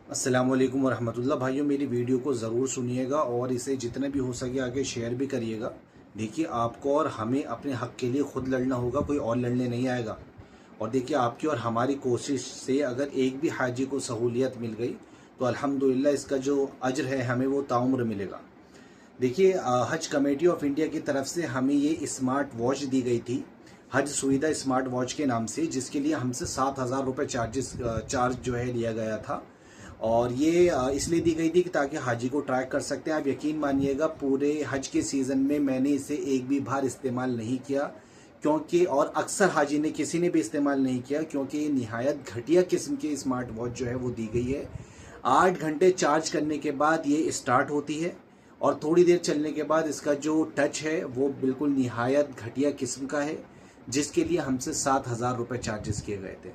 अस्सलाम वालेकुम वरहमतुल्लाह। भाइयों, मेरी वीडियो को ज़रूर सुनिएगा और इसे जितने भी हो सके आगे शेयर भी करिएगा। देखिए, आपको और हमें अपने हक़ के लिए ख़ुद लड़ना होगा, कोई और लड़ने नहीं आएगा। और देखिए, आपकी और हमारी कोशिश से अगर एक भी हाजी को सहूलियत मिल गई तो अल्हम्दुलिल्लाह इसका जो अज्र है हमें वो ताउम्र मिलेगा। देखिए, हज कमेटी ऑफ इंडिया की तरफ से हमें ये स्मार्ट वॉच दी गई थी, हज सुविधा स्मार्ट वॉच के नाम से, जिसके लिए हमसे 7,000 रुपये चार्ज जो है लिया गया था। और ये इसलिए दी गई थी कि ताकि हाजी को ट्रैक कर सकते हैं। आप यकीन मानिएगा, पूरे हज के सीज़न में मैंने इसे एक भी बार इस्तेमाल नहीं किया, क्योंकि और अक्सर हाजी ने किसी ने भी इस्तेमाल नहीं किया, क्योंकि ये निहायत घटिया किस्म की स्मार्ट वॉच जो है वो दी गई है। 8 घंटे चार्ज करने के बाद ये स्टार्ट होती है और थोड़ी देर चलने के बाद इसका जो टच है वो बिल्कुल निहायत घटिया किस्म का है, जिसके लिए हमसे 7,000 रुपये चार्जेस किए गए थे।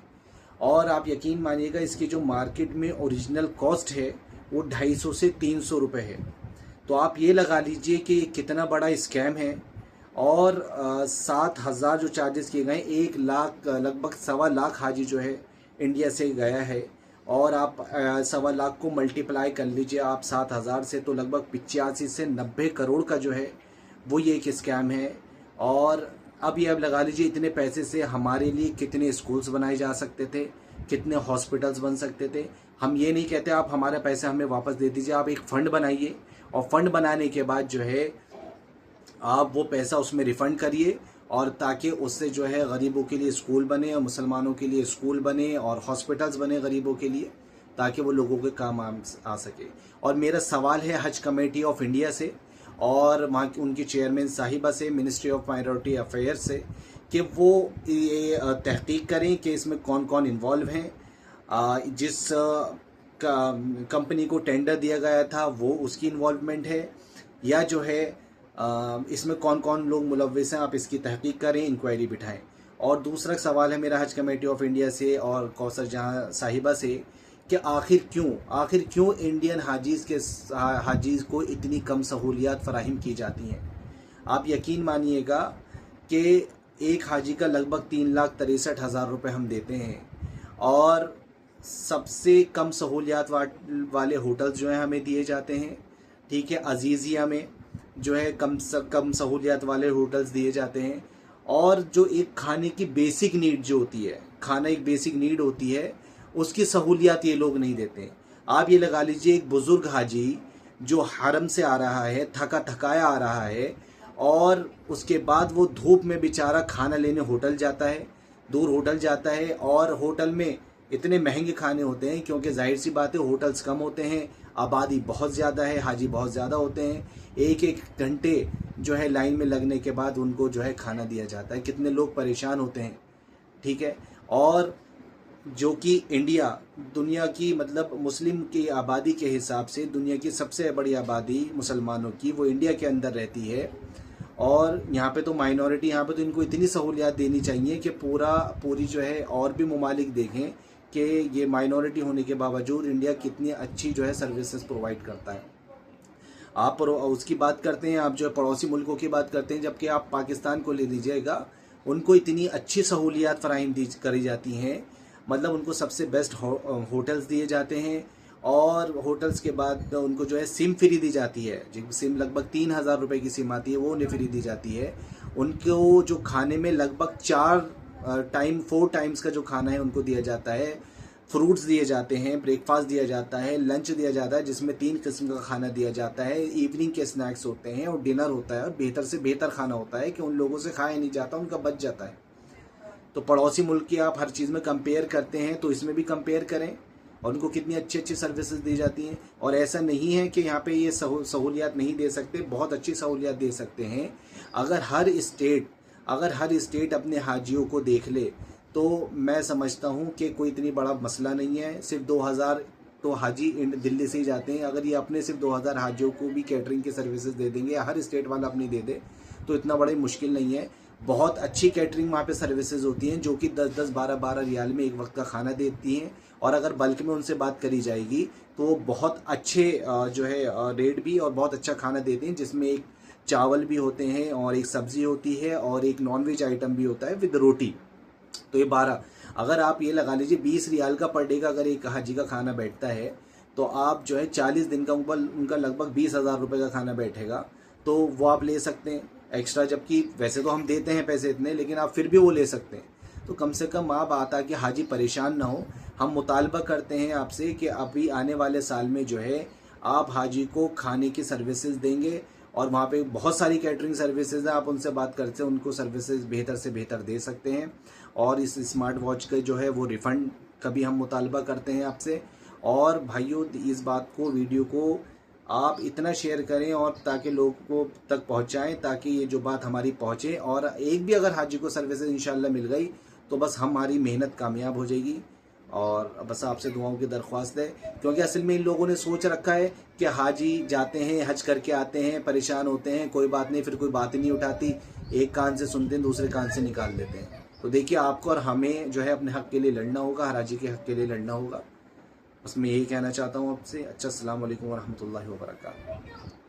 और आप यकीन मानिएगा, इसकी जो मार्केट में ओरिजिनल कॉस्ट है वो 250 से 300 रुपये है। तो आप ये लगा लीजिए कि कितना बड़ा स्कैम है। और 7,000 जो चार्जेस किए गए, 1 लाख लगभग 1.25 लाख हाजी जो है इंडिया से गया है। और आप 1.25 लाख को मल्टीप्लाई कर लीजिए आप 7,000 से, तो लगभग 85 से 90 करोड़ का जो है वो ये एक स्कैम है। और अब ये लगा लीजिए, इतने पैसे से हमारे लिए कितने स्कूल्स बनाए जा सकते थे, कितने हॉस्पिटल्स बन सकते थे। हम ये नहीं कहते आप हमारे पैसे हमें वापस दे दीजिए, आप एक फ़ंड बनाइए और फंड बनाने के बाद जो है आप वो पैसा उसमें रिफ़ंड करिए, और ताकि उससे जो है गरीबों के लिए स्कूल बने और मुसलमानों के लिए स्कूल बने और हॉस्पिटल्स बने गरीबों के लिए, ताकि वो लोगों के काम आ सके। और मेरा सवाल है हज कमेटी ऑफ इंडिया से और वहाँ की उनकी चेयरमैन साहिबा से, मिनिस्ट्री ऑफ माइनॉरिटी अफेयर्स से, कि वो ये तहकीक करें कि इसमें कौन कौन इन्वॉल्व हैं। जिस कंपनी को टेंडर दिया गया था वो उसकी इन्वॉल्वमेंट है, या जो है इसमें कौन कौन लोग मुलव्विस हैं, आप इसकी तहकीक करें, इंक्वायरी बिठाएं। और दूसरा सवाल है मेरा हज कमेटी ऑफ इंडिया से और कौसर जहाँ साहिबा से, कि आखिर क्यों इंडियन हाजीज़ को इतनी कम सहूलियात फराहिम की जाती हैं। आप यकीन मानिएगा कि एक हाजी का लगभग 3,63,000 रुपये हम देते हैं, और सबसे कम सहूलियात वाले होटल्स जो हैं हमें दिए जाते हैं। ठीक है, अजीज़िया में जो है कम सहूलियात वाले होटल्स दिए जाते हैं। और जो एक खाने की बेसिक नीड जो होती है, खाना एक बेसिक नीड होती है, उसकी सहूलियात ये लोग नहीं देते। आप ये लगा लीजिए, एक बुज़ुर्ग हाजी जो हरम से आ रहा है, थका थकाया आ रहा है, और उसके बाद वो धूप में बेचारा खाना लेने होटल जाता है, दूर होटल जाता है, और होटल में इतने महंगे खाने होते हैं, क्योंकि जाहिर सी बात है होटल्स कम होते हैं, आबादी बहुत ज़्यादा है, हाजी बहुत ज़्यादा होते हैं। एक एक घंटे जो है लाइन में लगने के बाद उनको जो है खाना दिया जाता है। कितने लोग परेशान होते हैं। ठीक है, और जो कि इंडिया दुनिया की, मतलब मुस्लिम की आबादी के हिसाब से दुनिया की सबसे बड़ी आबादी मुसलमानों की वो इंडिया के अंदर रहती है। और यहाँ पे तो माइनॉरिटी, यहाँ पे तो इनको इतनी सहूलियात देनी चाहिए कि पूरी जो है और भी ममालिक देखें कि ये माइनॉरिटी होने के बावजूद इंडिया कितनी अच्छी जो है सर्विसेज प्रोवाइड करता है। आप उसकी बात करते हैं, आप जो है पड़ोसी मुल्कों की बात करते हैं, जबकि आप पाकिस्तान को ले लीजिएगा, उनको इतनी अच्छी सहूलियात फराहम करी जाती हैं। मतलब उनको सबसे बेस्ट होटल्स दिए जाते हैं, और होटल्स के बाद उनको जो है सिम फ्री दी जाती है। जो सिम लगभग 3,000 रुपये की सिम आती है वो उन्हें फ्री दी जाती है। उनको जो खाने में लगभग 4 टाइम्स का जो खाना है उनको दिया जाता है। फ्रूट्स दिए जाते हैं, ब्रेकफास्ट दिया जाता है, लंच दिया जाता है जिसमें 3 किस्म का खाना दिया जाता है, इवनिंग के स्नैक्स होते हैं और डिनर होता है। और बेहतर से बेहतर खाना होता है कि उन लोगों से खाया नहीं जाता, उनका बच जाता है। तो पड़ोसी मुल्क की आप हर चीज़ में कंपेयर करते हैं, तो इसमें भी कंपेयर करें, और उनको कितनी अच्छी अच्छी सर्विसेज दी जाती हैं। और ऐसा नहीं है कि यहाँ पे ये सहूलियात नहीं दे सकते, बहुत अच्छी सहूलियात दे सकते हैं। अगर हर स्टेट अपने हाजियों को देख ले, तो मैं समझता हूँ कि कोई इतनी बड़ा मसला नहीं है। सिर्फ 2,000 तो हाजी दिल्ली से ही जाते हैं। अगर ये अपने सिर्फ 2,000 हाजियों को भी कैटरिंग की सर्विसेज दे देंगे, या हर स्टेट वाला अपनी दे दे, तो इतना बड़ी मुश्किल नहीं है। बहुत अच्छी कैटरिंग वहाँ पे सर्विसेज होती हैं, जो कि 10-10, 12-12 रियाल में एक वक्त का खाना देती हैं। और अगर बल्क में उनसे बात करी जाएगी तो वो बहुत अच्छे जो है रेट भी और बहुत अच्छा खाना देते हैं, जिसमें एक चावल भी होते हैं और एक सब्ज़ी होती है और एक नॉनवेज आइटम भी होता है विद रोटी। तो ये 12, अगर आप ये लगा लीजिए 20 रियाल का पर डे का अगर एक हाजी का खाना बैठता है, तो आप जो है 40 दिन का उनका लगभग 20,000 रुपये का खाना बैठेगा, तो वो आप ले सकते हैं एक्स्ट्रा। जबकि वैसे तो हम देते हैं पैसे इतने, लेकिन आप फिर भी वो ले सकते हैं। तो कम से कम आप आता कि हाजी परेशान ना हो। हम मुतालबा करते हैं आपसे कि अभी आने वाले साल में जो है आप हाजी को खाने की सर्विसेज देंगे, और वहाँ पे बहुत सारी कैटरिंग सर्विसेज हैं, आप उनसे बात करते हैं, उनको सर्विसेज बेहतर से बेहतर दे सकते हैं। और इस स्मार्ट वॉच के जो है वो रिफ़ंड का भी हम मुतालबा करते हैं आपसे। और भाइयों, इस बात को, वीडियो को आप इतना शेयर करें और ताकि लोगों तक पहुंचाएं, ताकि ये जो बात हमारी पहुंचे। और एक भी अगर हाजी को सर्विसेज इंशाल्लाह मिल गई तो बस हमारी मेहनत कामयाब हो जाएगी। और बस आपसे दुआओं की दरख्वास्त है, क्योंकि असल में इन लोगों ने सोच रखा है कि हाजी जाते हैं, हज करके आते हैं, परेशान होते हैं, कोई बात नहीं, फिर कोई बात ही नहीं उठाती, एक कान से सुनते हैं दूसरे कान से निकाल देते हैं। तो देखिए, आपको और हमें जो है अपने हक़ के लिए लड़ना होगा, हर हाजी के हक़ के लिए लड़ना होगा। बस मैं यही कहना चाहता हूँ आपसे। अच्छा, अस्सलाम वालेकुम वरहमतुल्लाहि वबरकातुहू।